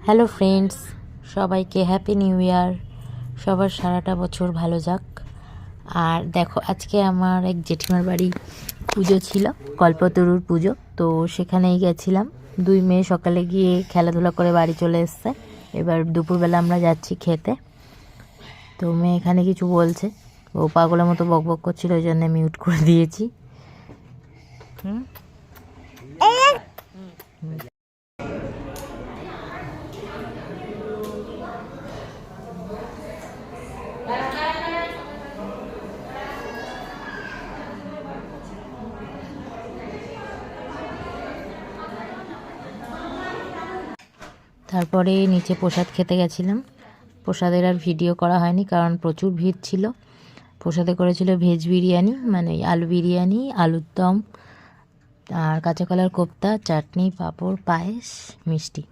Hello friends, সবাইকে happy new year. সবার সারাটা বছর ভালো যাক। আর দেখো, আজকে আমার এক জেঠিমার বাড়ি পুজো ছিল, কল্পতরুর পুজো। তো সেখানেই গেছিলাম। দুই মেয়ে সকালে গিয়ে খেলাধুলা করে বাড়ি চলে এসছে। এবার দুপুরবেলা আমরা যাচ্ছি খেতে। তো মেয়ে এখানে কিছু বলছে, ও পাগলের মতো বকবক করছিল, ওই জন্য মিউট করে দিয়েছি। তারপরে নিচে প্রসাদ খেতে গেছিলাম। প্রসাদের আর ভিডিও করা হয়নি, কারণ প্রচুর ভিড় ছিল। প্রসাদে করেছিল ভেজ বিরিয়ানি, মানে আলু বিরিয়ানি, আলুর দম, আর কাঁচা কলার কোপ্তা, চাটনি, পাঁপড়, পায়েস, মিষ্টি।